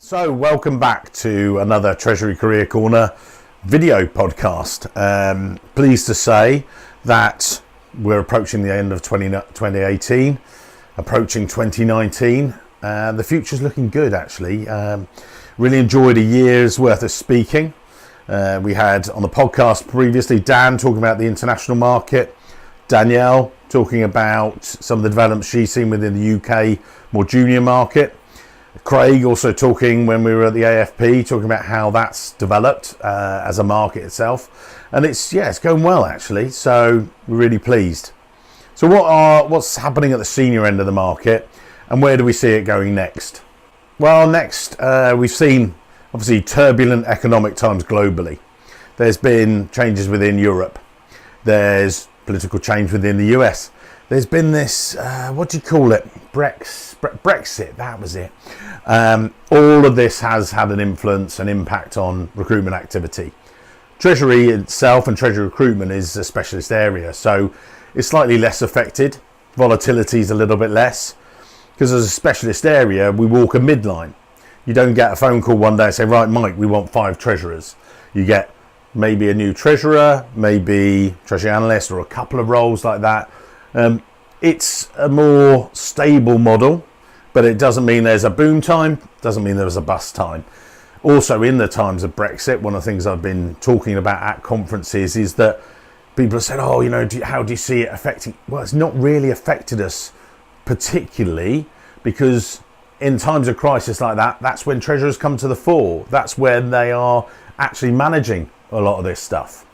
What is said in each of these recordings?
So welcome back to another Treasury Career Corner video podcast. Pleased to say that we're approaching the end of 2018, approaching 2019. The future's looking good, actually. Really enjoyed a year's worth of speaking. We had on the podcast previously Dan talking about the international market, Danielle talking about some of the developments she's seen within the UK more junior market. Craig also talking when we were at the AFP, talking about how that's developed as a market itself, and it's going well actually. So we're really pleased. So what's happening at the senior end of the market, and where do we see it going next? Well, next we've seen obviously turbulent economic times globally. There's been changes within Europe. There's political change within the US. There's been this, what do you call it? Brexit, that was it. All of this has had an influence and impact on recruitment activity. Treasury itself and Treasury Recruitment is a specialist area, so it's slightly less affected. Volatility is a little bit less, because as a specialist area, we walk a midline. You don't get a phone call one day and say, right, Mike, we want 5 treasurers. You get maybe a new treasurer, maybe treasury analyst, or a couple of roles like that. It's a more stable model, but it doesn't mean there's a boom time, doesn't mean there's a bust time. Also, in the times of Brexit, one of the things I've been talking about at conferences is that people have said, oh, how do you see it affecting? Well, it's not really affected us particularly, because in times of crisis like that, that's when treasurers come to the fore. That's when they are actually managing a lot of this stuff.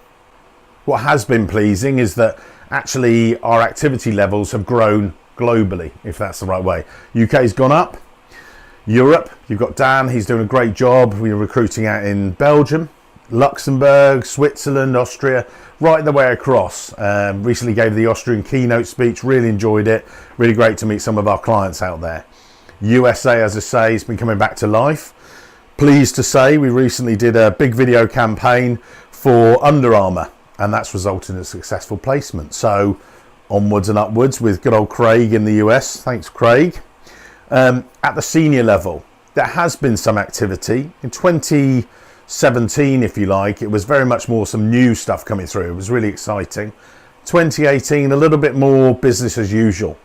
What has been pleasing is that actually our activity levels have grown globally, if that's the right way. UK's gone up. Europe, you've got Dan, he's doing a great job. We're recruiting out in Belgium, Luxembourg, Switzerland, Austria, right the way across. Recently gave the Austrian keynote speech, really enjoyed it. Really great to meet some of our clients out there. USA, as I say, has been coming back to life. Pleased to say we recently did a big video campaign for Under Armour, and that's resulted in a successful placement. So onwards and upwards with good old Craig in the US. Thanks, Craig. At the senior level, there has been some activity. In 2017, if you like, it was very much more some new stuff coming through. It was really exciting. 2018, a little bit more business as usual.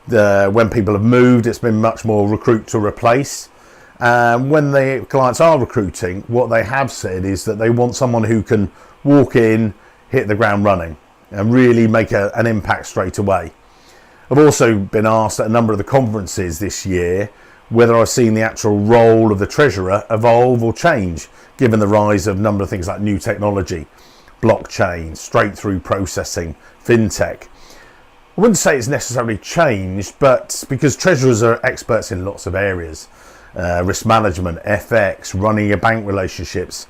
When people have moved, it's been much more recruit to replace. When the clients are recruiting, what they have said is that they want someone who can walk in, hit the ground running, and really make an impact straight away. I've also been asked at a number of the conferences this year whether I've seen the actual role of the treasurer evolve or change, given the rise of a number of things like new technology, blockchain, straight through processing, FinTech. I wouldn't say it's necessarily changed, but because treasurers are experts in lots of areas, risk management, FX, running your bank relationships,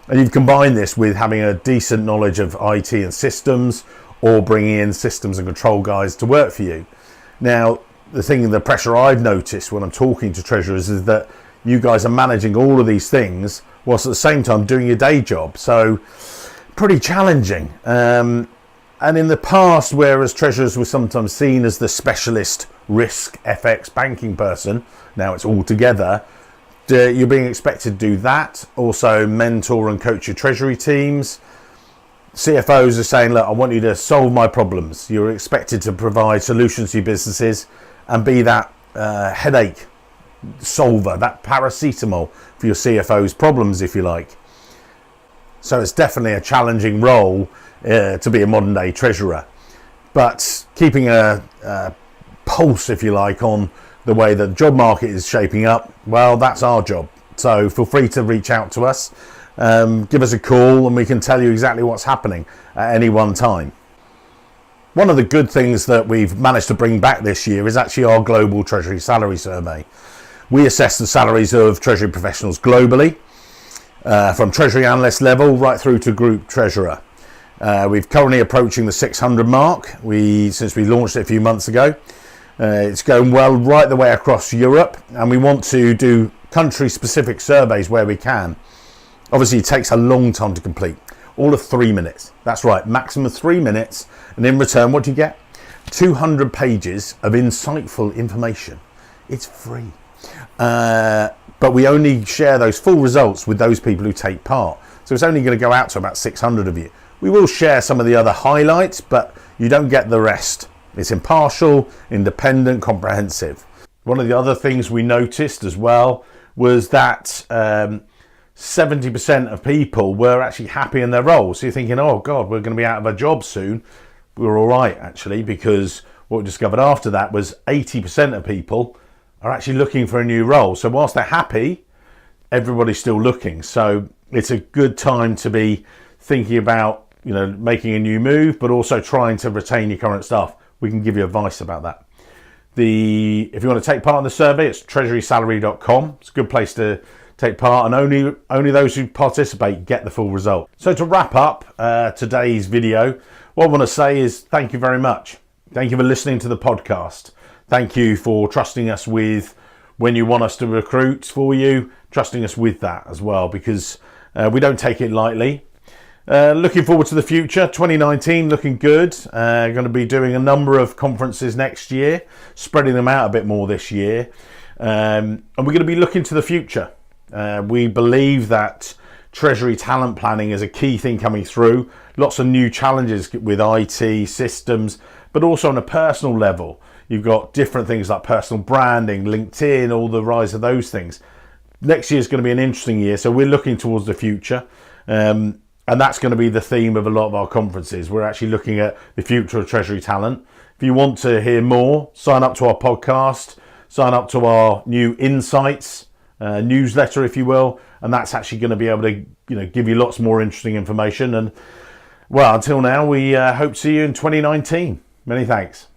and you've combined this with having a decent knowledge of IT and systems, or bringing in systems and control guys to work for you. Now, the pressure I've noticed when I'm talking to treasurers is that you guys are managing all of these things whilst at the same time doing your day job. So pretty challenging. And in the past, whereas treasurers were sometimes seen as the specialist risk FX banking person, now it's all together. You're being expected to do that. Also mentor and coach your treasury teams. CFOs are saying, look, I want you to solve my problems. You're expected to provide solutions to your businesses and be that headache solver, that paracetamol for your CFO's problems, if you like. So it's definitely a challenging role to be a modern day treasurer. But keeping a pulse, if you like, on the way that the job market is shaping up, well, that's our job. So feel free to reach out to us, give us a call, and we can tell you exactly what's happening at any one time. One of the good things that we've managed to bring back this year is actually our global Treasury Salary Survey. We assess the salaries of Treasury professionals globally, from Treasury Analyst level right through to Group Treasurer. We're currently approaching the 600 mark since we launched it a few months ago. It's going well right the way across Europe, and we want to do country-specific surveys where we can. Obviously, it takes a long time to complete. All of 3 minutes. That's right, maximum 3 minutes. And in return, what do you get? 200 pages of insightful information. It's free. but we only share those full results with those people who take part. So it's only going to go out to about 600 of you. We will share some of the other highlights, but you don't get the rest. It's impartial, independent, comprehensive. One of the other things we noticed as well was that 70% of people were actually happy in their roles. So you're thinking, oh God, we're going to be out of a job soon. We were all right, actually, because what we discovered after that was 80% of people are actually looking for a new role. So whilst they're happy, everybody's still looking. So it's a good time to be thinking about, making a new move, but also trying to retain your current staff. We can give you advice about that. If you want to take part in the survey, it's treasurysalary.com. It's a good place to take part, and only those who participate get the full result. So to wrap up today's video, what I want to say is thank you very much. Thank you for listening to the podcast. Thank you for trusting us with when you want us to recruit for you, trusting us with that as well, because we don't take it lightly. Looking forward to the future. 2019 looking good. Going to be doing a number of conferences next year, spreading them out a bit more this year, and we're going to be looking to the future. We believe that Treasury talent planning is a key thing coming through. Lots of new challenges with IT systems, but also on a personal level. You've got different things like personal branding, LinkedIn, all the rise of those things. Next year is going to be an interesting year, so we're looking towards the future. And that's going to be the theme of a lot of our conferences. We're actually looking at the future of Treasury talent. If you want to hear more, sign up to our podcast, sign up to our new Insights newsletter, if you will, and that's actually going to be able to give you lots more interesting information. And well, until now, we hope to see you in 2019. Many thanks.